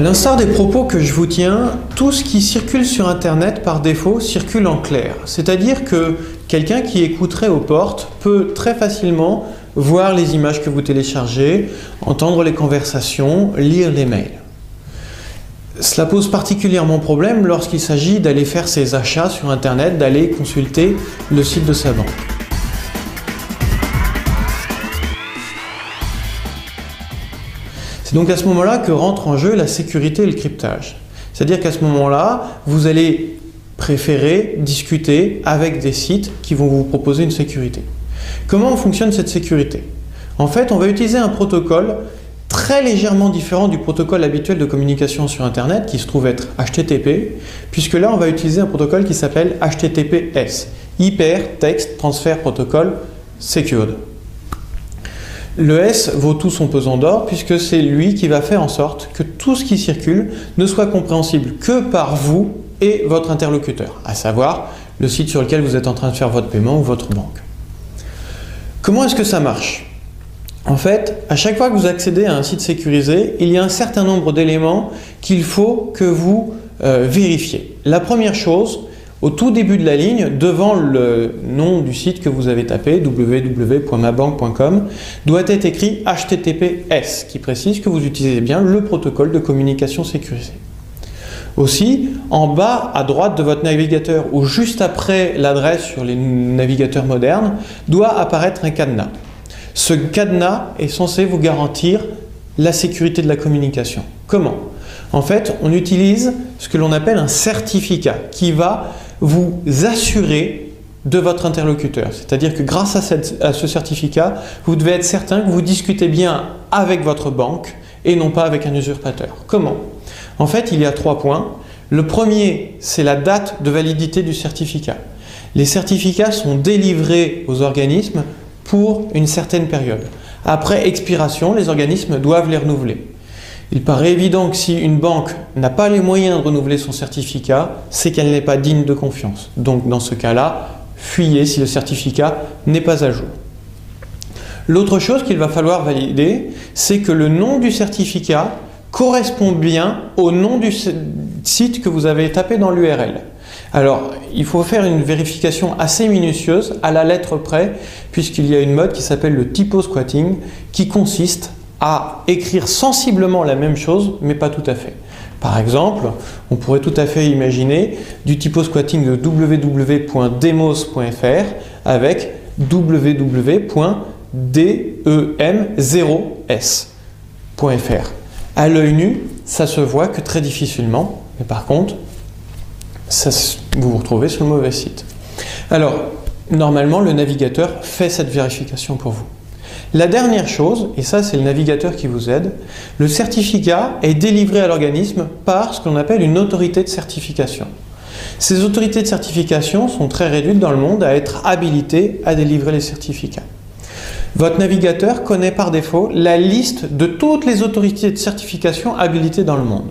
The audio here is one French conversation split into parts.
l'instar des propos que je vous tiens, tout ce qui circule sur Internet par défaut circule en clair. C'est-à-dire que quelqu'un qui écouterait aux portes peut très facilement voir les images que vous téléchargez, entendre les conversations, lire les mails. Cela pose particulièrement problème lorsqu'il s'agit d'aller faire ses achats sur Internet, d'aller consulter le site de sa banque. C'est donc à ce moment-là que rentre en jeu la sécurité et le cryptage. C'est-à-dire qu'à ce moment-là, vous allez préférer discuter avec des sites qui vont vous proposer une sécurité. Comment fonctionne cette sécurité? En fait, on va utiliser un protocole très légèrement différent du protocole habituel de communication sur Internet, qui se trouve être HTTP, puisque là, on va utiliser un protocole qui s'appelle HTTPS, Hypertext Transfer Protocol Secured. Le S vaut tout son pesant d'or, puisque c'est lui qui va faire en sorte que tout ce qui circule ne soit compréhensible que par vous et votre interlocuteur, à savoir le site sur lequel vous êtes en train de faire votre paiement ou votre banque. Comment est-ce que ça marche? En fait, à chaque fois que vous accédez à un site sécurisé, il y a un certain nombre d'éléments qu'il faut que vous vérifiez. La première chose, au tout début de la ligne, devant le nom du site que vous avez tapé, www.mabanque.com, doit être écrit HTTPS, qui précise que vous utilisez bien le protocole de communication sécurisé. Aussi, en bas à droite de votre navigateur ou juste après l'adresse sur les navigateurs modernes, doit apparaître un cadenas. Ce cadenas est censé vous garantir la sécurité de la communication. Comment? En fait, on utilise ce que l'on appelle un certificat qui va vous assurer de votre interlocuteur. C'est-à-dire que grâce à ce certificat, vous devez être certain que vous discutez bien avec votre banque et non pas avec un usurpateur. Comment? En fait, il y a 3 points. Le premier, c'est la date de validité du certificat. Les certificats sont délivrés aux organismes pour une certaine période. Après expiration, les organismes doivent les renouveler. Il paraît évident que si une banque n'a pas les moyens de renouveler son certificat, c'est qu'elle n'est pas digne de confiance. Donc dans ce cas-là, fuyez si le certificat n'est pas à jour. L'autre chose qu'il va falloir valider, c'est que le nom du certificat correspond bien au nom du site que vous avez tapé dans l'URL. Alors, il faut faire une vérification assez minutieuse, à la lettre près, puisqu'il y a une mode qui s'appelle le typo-squatting, qui consiste à écrire sensiblement la même chose, mais pas tout à fait. Par exemple, on pourrait tout à fait imaginer du typo-squatting de www.demos.fr avec www.dem0s.fr. À l'œil nu, ça se voit que très difficilement, mais par contre, vous vous retrouvez sur le mauvais site. Alors, normalement, le navigateur fait cette vérification pour vous. La dernière chose, et ça c'est le navigateur qui vous aide, le certificat est délivré à l'organisme par ce qu'on appelle une autorité de certification. Ces autorités de certification sont très réduites dans le monde à être habilitées à délivrer les certificats. Votre navigateur connaît par défaut la liste de toutes les autorités de certification habilitées dans le monde.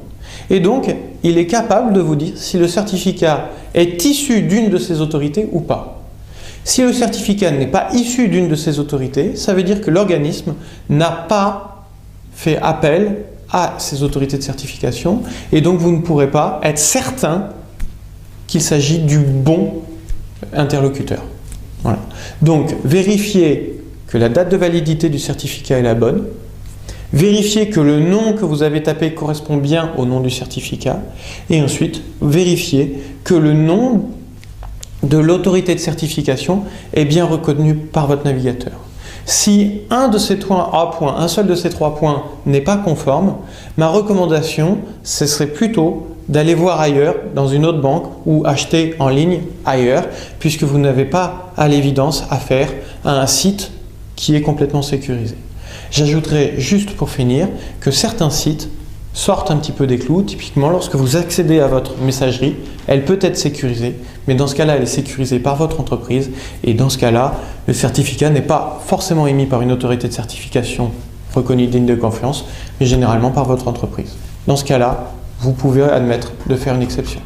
Et donc, il est capable de vous dire si le certificat est issu d'une de ces autorités ou pas. Si le certificat n'est pas issu d'une de ces autorités, ça veut dire que l'organisme n'a pas fait appel à ces autorités de certification et donc vous ne pourrez pas être certain qu'il s'agit du bon interlocuteur. Voilà. Donc, vérifiez que la date de validité du certificat est la bonne. Vérifiez que le nom que vous avez tapé correspond bien au nom du certificat. Et ensuite, vérifiez que le nom de l'autorité de certification est bien reconnu par votre navigateur. Si un seul de ces 3 points n'est pas conforme, ma recommandation, ce serait plutôt d'aller voir ailleurs, dans une autre banque, ou acheter en ligne ailleurs, puisque vous n'avez pas à l'évidence affaire à un site qui est complètement sécurisé. J'ajouterai juste pour finir que certains sites sortent un petit peu des clous. Typiquement, lorsque vous accédez à votre messagerie, elle peut être sécurisée, mais dans ce cas-là, elle est sécurisée par votre entreprise et dans ce cas-là, le certificat n'est pas forcément émis par une autorité de certification reconnue digne de confiance, mais généralement par votre entreprise. Dans ce cas-là, vous pouvez admettre de faire une exception.